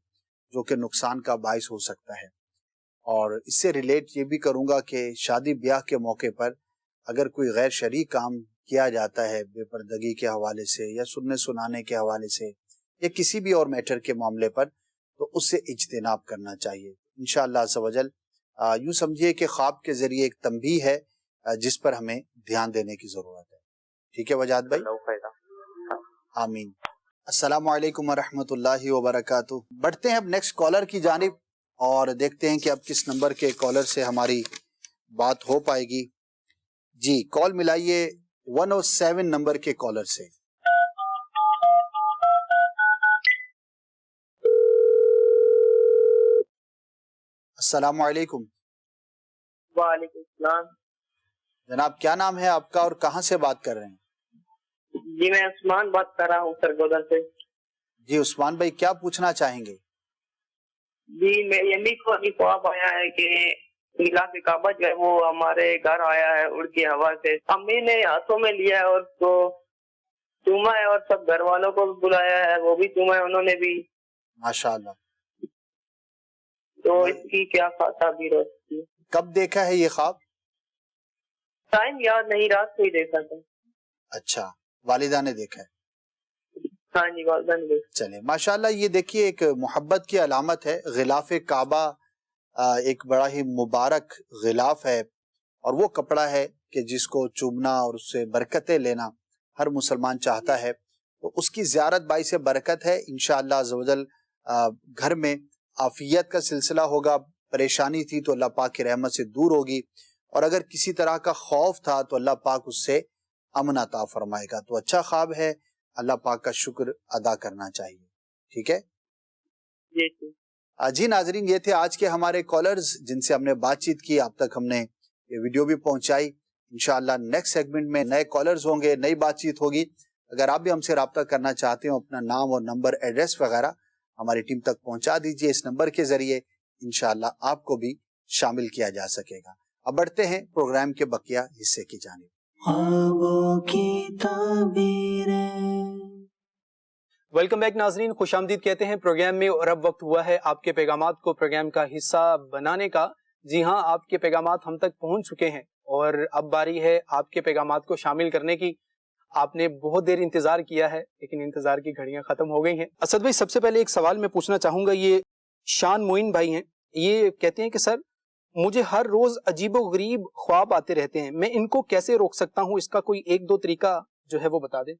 جو کہ نقصان کا باعث ہو سکتا ہے. اور اس سے ریلیٹ یہ بھی کروں گا کہ شادی بیاہ کے موقع پر اگر کوئی غیر شرعی کام کیا جاتا ہے بے پردگی کے حوالے سے یا سننے سنانے کے حوالے سے یا کسی بھی اور میٹر کے معاملے پر، تو اس سے اجتناب کرنا چاہیے. انشاءاللہ عز و جل یوں سمجھیے کہ خواب کے ذریعے ایک تنبیہ ہے جس پر ہمیں دھیان دینے کی ضرورت ہے. ٹھیک ہے وجاد بھائی؟ آمین. السلام علیکم ورحمۃ اللہ وبرکاتہ. بڑھتے ہیں اب نیکسٹ کالر کی جانب اور دیکھتے ہیں کہ اب کس نمبر کے کالر سے ہماری بات ہو پائے گی. جی کال ملائیے 107 نمبر کے کالر سے. السلام علیکم. وعلیکم السلام. جناب کیا نام ہے آپ کا اور کہاں سے بات کر رہے ہیں؟ جی میں عثمان بات کر رہا ہوں سرگودا سے. جی عثمان بھائی کیا پوچھنا چاہیں گے؟ جی میری امی کو ابھی خواب آیا ہے کہ غلاف کعبہ جو ہے وہ ہمارے گھر آیا ہے اڑ کے ہوا سے. امی نے ہاتھوں میں لیا ہے اور اس کو چوما ہے اور سب گھر والوں کو بلایا ہے, وہ بھی چوما ہے انہوں نے بھی. ماشاءاللہ. تو اس کی کیا تعبیر ہوتی ہے؟ کب دیکھا ہے یہ خواب؟ ٹائم یاد نہیں, رات کو ہی دیکھا تھا. اچھا, والدہ نے دیکھا ہے؟ ہاں جی والدہ نے دیکھا. چلے ماشاءاللہ. یہ دیکھیے ایک محبت کی علامت ہے. غلاف کعبہ ایک بڑا ہی مبارک غلاف ہے, اور وہ کپڑا ہے کہ جس کو چومنا اور اس سے برکتیں لینا ہر مسلمان چاہتا ہے. تو اس کی زیارت باعث برکت ہے. انشاءاللہ عزوجل گھر میں عافیت کا سلسلہ ہوگا. پریشانی تھی تو اللہ پاک کی رحمت سے دور ہوگی, اور اگر کسی طرح کا خوف تھا تو اللہ پاک اس سے امن عطا فرمائے گا. تو اچھا خواب ہے, اللہ پاک کا شکر ادا کرنا چاہیے. ٹھیک ہے جی ناظرین, یہ تھے آج کے ہمارے کالرز جن سے ہم نے بات چیت کی. آپ تک ہم نے یہ ویڈیو بھی پہنچائی. انشاءاللہ نیکسٹ سیگمنٹ میں نئے کالرز ہوں گے, نئی بات چیت ہوگی. اگر آپ بھی ہم سے رابطہ کرنا چاہتے ہو, اپنا نام اور نمبر, ایڈریس وغیرہ ہماری ٹیم تک پہنچا دیجئے. اس نمبر کے ذریعے انشاءاللہ آپ کو بھی شامل کیا جا سکے گا. اب بڑھتے ہیں پروگرام کے بقیہ حصے کی جانب. خوابوں کی تعبیریں. ویلکم بیک ناظرین, خوش آمدید کہتے ہیں پروگرام میں, اور اب وقت ہوا ہے آپ کے پیغامات کو پروگرام کا حصہ بنانے کا. جی ہاں, آپ کے پیغامات ہم تک پہنچ چکے ہیں, اور اب باری ہے آپ کے پیغامات کو شامل کرنے کی. آپ نے بہت دیر انتظار کیا ہے, لیکن انتظار کی گھڑیاں ختم ہو گئی ہیں. اسد بھائی, سب سے پہلے ایک سوال میں پوچھنا چاہوں گا. یہ شان معین بھائی ہیں, یہ کہتے ہیں کہ سر مجھے ہر روز عجیب و غریب خواب آتے رہتے ہیں, میں ان کو کیسے روک سکتا ہوں؟ اس کا کوئی ایک دو طریقہ جو ہے وہ بتا دیں.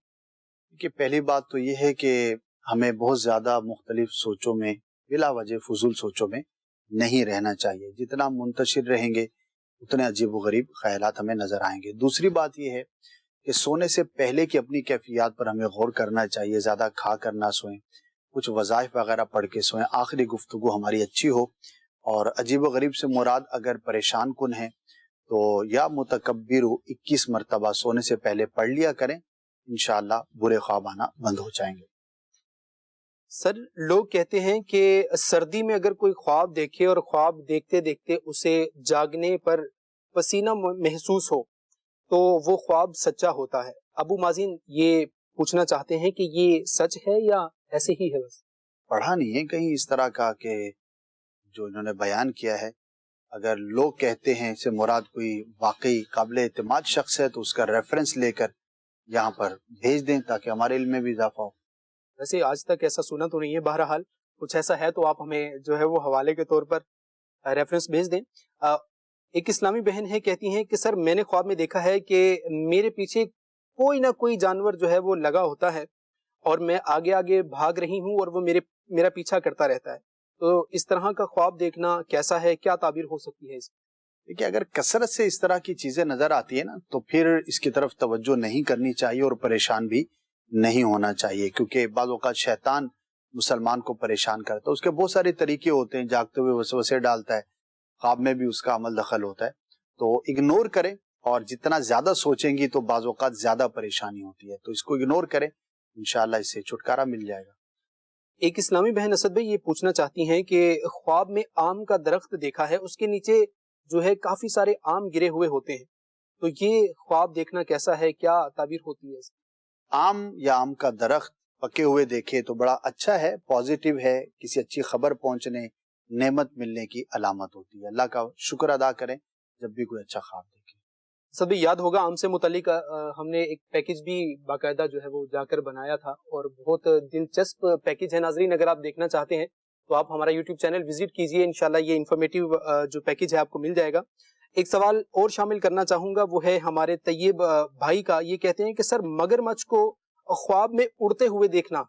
کہ پہلی بات تو یہ ہے کہ ہمیں بہت زیادہ مختلف سوچوں میں, بلا وجہ فضول سوچوں میں نہیں رہنا چاہیے. جتنا منتشر رہیں گے اتنے عجیب و غریب خیالات ہمیں نظر آئیں گے. دوسری بات یہ ہے کہ سونے سے پہلے کی اپنی کیفیات پر ہمیں غور کرنا چاہیے. زیادہ کھا کر نہ سوئیں, کچھ وظائف وغیرہ پڑھ کے سوئیں, آخری گفتگو ہماری اچھی ہو. اور عجیب و غریب سے مراد اگر پریشان کن ہے تو یا متکبر 21 مرتبہ سونے سے پہلے پڑھ لیا کریں, انشاءاللہ برے خواب آنا بند ہو جائیں گے. سر لوگ کہتے ہیں کہ سردی میں اگر کوئی خواب دیکھے اور خواب دیکھتے دیکھتے اسے جاگنے پر پسینہ محسوس ہو تو وہ خواب سچا ہوتا ہے. ابو مازین یہ پوچھنا چاہتے ہیں کہ یہ سچ ہے یا ایسے ہی ہے؟ بس پڑھا نہیں ہے کہیں اس طرح کا کہ جو انہوں نے بیان کیا ہے. اگر لوگ کہتے ہیں اس سے مراد کوئی واقعی قابل اعتماد شخص ہے تو اس کا ریفرنس لے کر یہاں پر بھیج دیں تاکہ ہمارے علم میں بھی اضافہ ہو. ویسے آج تک ایسا سنا تو نہیں ہے, بہرحال کچھ ایسا ہے تو آپ ہمیں جو ہے وہ حوالے کے طور پر ریفرنس بھیج دیں. ایک اسلامی بہن ہے, کہتی ہیں کہ سر میں نے خواب میں دیکھا ہے کہ میرے پیچھے کوئی نہ کوئی جانور جو ہے وہ لگا ہوتا ہے اور میں آگے آگے بھاگ رہی ہوں اور وہ میرا پیچھا کرتا رہتا ہے. تو اس طرح کا خواب دیکھنا کیسا ہے, کیا تعبیر ہو سکتی ہے اس کی؟ دیکھیے اگر کثرت سے اس طرح کی چیزیں نظر آتی ہے نا تو پھر اس کی طرف توجہ نہیں کرنی چاہیے اور پریشان بھی نہیں ہونا چاہیے, کیونکہ بعض اوقات شیطان مسلمان کو پریشان کرتا ہے. اس کے بہت سارے طریقے ہوتے ہیں, جاگتے ہوئے وسوسے ڈالتا ہے, خواب میں بھی اس کا عمل دخل ہوتا ہے. تو اگنور کریں, اور جتنا زیادہ سوچیں گی تو بعض اوقات زیادہ پریشانی ہوتی ہے, تو اس کو اگنور کریں, انشاءاللہ اس سے چھٹکارا مل جائے گا. ایک اسلامی بہن اسد بھائی یہ پوچھنا چاہتی ہیں کہ خواب میں آم کا درخت دیکھا ہے, اس کے نیچے جو ہے کافی سارے آم گرے ہوئے ہوتے ہیں, تو یہ خواب دیکھنا کیسا ہے, کیا تعبیر ہوتی ہے اس کی؟ آم یا آم کا درخت پکے ہوئے دیکھے تو بڑا اچھا ہے, پازیٹیو ہے, کسی اچھی خبر پہنچنے, نعمت ملنے کی علامت ہوتی ہے. اللہ کا شکر ادا کریں جب بھی کوئی اچھا خواب دیکھیں. سبھی یاد ہوگا آم سے متعلق ہم نے ایک پیکج بھی باقاعدہ جو ہے وہ جا کر بنایا تھا, اور بہت دلچسپ پیکج ہے. ناظرین اگر آپ دیکھنا چاہتے ہیں تو آپ ہمارا یوٹیوب چینل وزٹ کیجئے, انشاءاللہ یہ انفارمیٹیو جو پیکج ہے آپ کو مل جائے گا. ایک سوال اور شامل کرنا چاہوں گا, وہ ہے ہمارے طیب بھائی کا. یہ کہتے ہیں کہ سر مگر مچھ کو خواب میں اڑتے ہوئے دیکھنا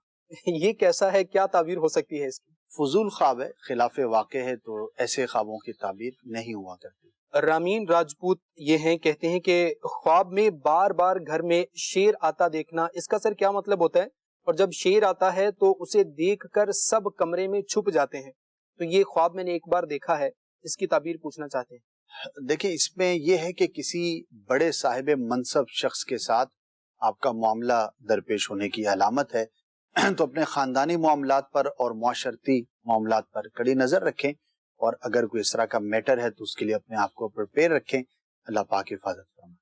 یہ کیسا ہے, کیا تعبیر ہو سکتی ہے اس کی؟ فضول خواب ہے, خلاف واقع ہے, تو ایسے خوابوں کی تعبیر نہیں ہوا کرتی. رامین راجپوت یہ ہیں, کہتے ہیں کہ خواب میں بار بار گھر میں شیر آتا دیکھنا, اس کا سر کیا مطلب ہوتا ہے؟ اور جب شیر آتا ہے تو اسے دیکھ کر سب کمرے میں چھپ جاتے ہیں, تو یہ خواب میں نے ایک بار دیکھا ہے, اس کی تعبیر پوچھنا چاہتے ہیں. دیکھیں اس میں یہ ہے کہ کسی بڑے صاحب منصب شخص کے ساتھ آپ کا معاملہ درپیش ہونے کی علامت ہے. تو اپنے خاندانی معاملات پر اور معاشرتی معاملات پر کڑی نظر رکھیں، اور اگر کوئی اس طرح کا میٹر ہے تو اس کے لیے اپنے آپ کو پریپیئر رکھیں. اللہ پاک حفاظت فرمائے.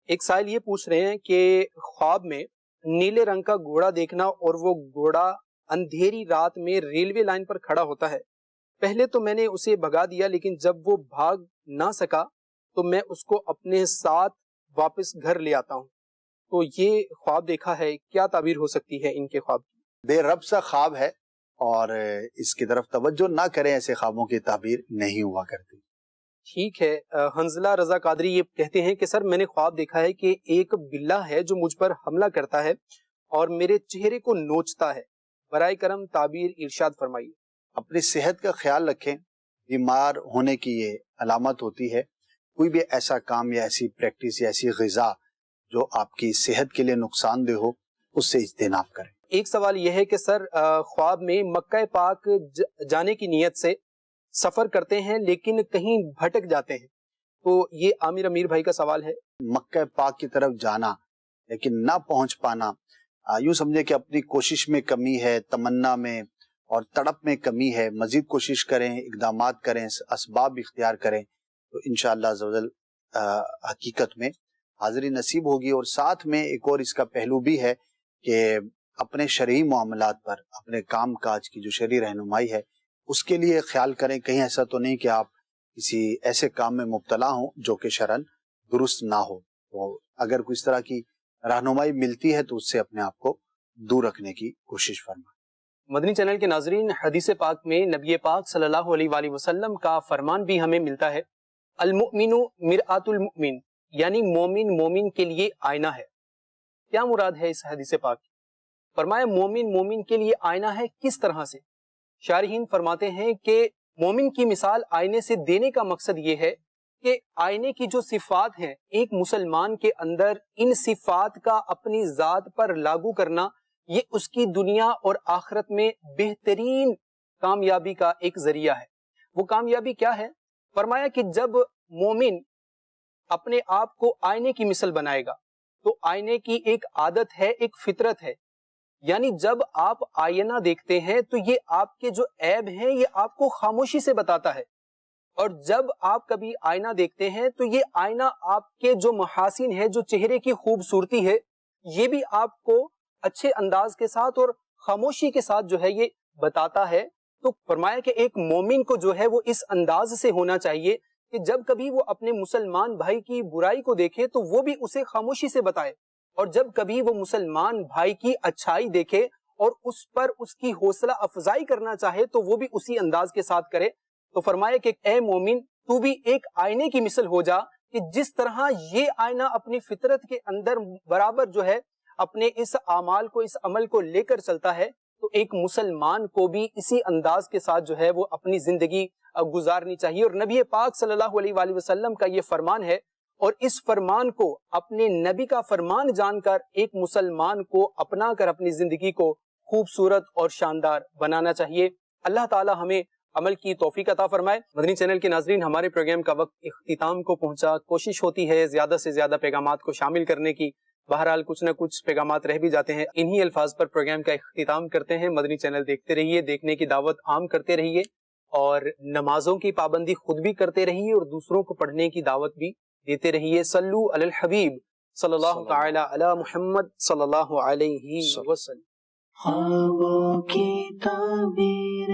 ایک سائل یہ پوچھ رہے ہیں کہ خواب میں نیلے رنگ کا گھوڑا دیکھنا، اور وہ گھوڑا اندھیری رات میں ریلوے لائن پر کھڑا ہوتا ہے. پہلے تو میں نے اسے بھگا دیا، لیکن جب وہ بھاگ نہ سکا تو میں اس کو اپنے ساتھ واپس گھر لے آتا ہوں. تو یہ خواب دیکھا ہے، کیا تعبیر ہو سکتی ہے ان کے خواب کی؟ بے رب سا خواب ہے، اور اس کی طرف توجہ نہ کریں، ایسے خوابوں کی تعبیر نہیں ہوا کرتی. ٹھیک ہے. حنزلہ رضا قادری یہ کہتے ہیں کہ سر میں نے خواب دیکھا ہے کہ ایک بلہ ہے جو مجھ پر حملہ کرتا ہے اور میرے چہرے کو نوچتا ہے. برائے کرم تعبیر ارشاد فرمائیے. اپنی صحت کا خیال رکھیں. بیمار ہونے کی یہ علامت ہوتی ہے. کوئی بھی ایسا کام یا ایسی پریکٹس یا ایسی غذا جو آپ کی صحت کے لیے نقصان دہ ہو، اس سے اجتناب کریں. ایک سوال یہ ہے کہ سر خواب میں مکہ پاک جانے کی نیت سے سفر کرتے ہیں لیکن کہیں بھٹک جاتے ہیں، تو یہ عامر امیر بھائی کا سوال ہے. مکہ پاک کی طرف جانا لیکن نہ پہنچ پانا، یوں سمجھے کہ اپنی کوشش میں کمی ہے، تمنا میں اور تڑپ میں کمی ہے. مزید کوشش کریں، اقدامات کریں، اسباب اختیار کریں، تو انشاءاللہ عز و جل حقیقت میں حاضری نصیب ہوگی. اور ساتھ میں ایک اور اس کا پہلو بھی ہے کہ اپنے شرعی معاملات پر، اپنے کام کاج کی جو شرعی رہنمائی ہے اس کے لیے خیال کریں. کہیں ایسا تو نہیں کہ آپ کسی ایسے کام میں مبتلا ہوں جو کہ شرعن درست نہ ہو. تو اگر کوئی اس طرح کی رہنمائی ملتی ہے تو اس سے اپنے آپ کو دور رکھنے کی کوشش فرمائیں. مدنی چینل کے ناظرین، حدیث پاک میں نبی پاک صلی اللہ علیہ وآلہ وسلم کا فرمان بھی ہمیں ملتا ہے، المؤمن مرآت المؤمن، یعنی مومن مومن کے لیے آئینہ ہے. کیا مراد ہے اس حدیث پاک کی؟ فرمایا مومن مومن کے لیے آئینہ ہے. کس طرح سے؟ شارحین فرماتے ہیں کہ مومن کی مثال آئینے سے دینے کا مقصد یہ ہے کہ آئینے کی جو صفات ہیں ایک مسلمان کے اندر، ان صفات کا اپنی ذات پر لاگو کرنا، یہ اس کی دنیا اور آخرت میں بہترین کامیابی کا ایک ذریعہ ہے. وہ کامیابی کیا ہے؟ فرمایا کہ جب مومن اپنے آپ کو آئینے کی مثل بنائے گا تو آئینے کی ایک عادت ہے، ایک فطرت ہے، یعنی جب آپ آئینہ دیکھتے ہیں تو یہ آپ کے جو عیب ہیں یہ آپ کو خاموشی سے بتاتا ہے، اور جب آپ کبھی آئینہ دیکھتے ہیں تو یہ آئینہ آپ کے جو محاسن ہے، جو چہرے کی خوبصورتی ہے، یہ بھی آپ کو اچھے انداز کے ساتھ اور خاموشی کے ساتھ جو ہے یہ بتاتا ہے. تو فرمایا کہ ایک مومن کو جو ہے وہ اس انداز سے ہونا چاہیے کہ جب کبھی وہ اپنے مسلمان بھائی کی برائی کو دیکھے تو وہ بھی اسے خاموشی سے بتائے، اور جب کبھی وہ مسلمان بھائی کی اچھائی دیکھے اور اس پر اس کی حوصلہ افزائی کرنا چاہے تو وہ بھی اسی انداز کے ساتھ کرے. تو فرمایا کہ اے مومن، تو بھی ایک آئینے کی مثل ہو جا کہ جس طرح یہ آئینہ اپنی فطرت کے اندر برابر جو ہے اپنے اس اعمال کو، اس عمل کو لے کر چلتا ہے، تو ایک مسلمان کو بھی اسی انداز کے ساتھ جو ہے وہ اپنی زندگی گزارنی چاہیے. اور نبی پاک صلی اللہ علیہ وآلہ وسلم کا یہ فرمان ہے، اور اس فرمان کو اپنے نبی کا فرمان جان کر ایک مسلمان کو اپنا کر اپنی زندگی کو خوبصورت اور شاندار بنانا چاہیے. اللہ تعالی ہمیں عمل کی توفیق عطا فرمائے. مدنی چینل کے ناظرین، ہمارے پروگرام کا وقت اختتام کو پہنچا. کوشش ہوتی ہے زیادہ سے زیادہ پیغامات کو شامل کرنے کی، بہرحال کچھ نہ کچھ پیغامات رہ بھی جاتے ہیں. انہی الفاظ پر پروگرام کا اختتام کرتے ہیں. مدنی چینل دیکھتے رہیے، دیکھنے کی دعوت عام کرتے رہیے، اور نمازوں کی پابندی خود بھی کرتے رہیے اور دوسروں کو پڑھنے کی دعوت بھی دیتے رہیے. صلو علی الحبیب صلی اللہ تعالی علی محمد صلی اللہ علیہ وسلم. خوابوں کی تعبیر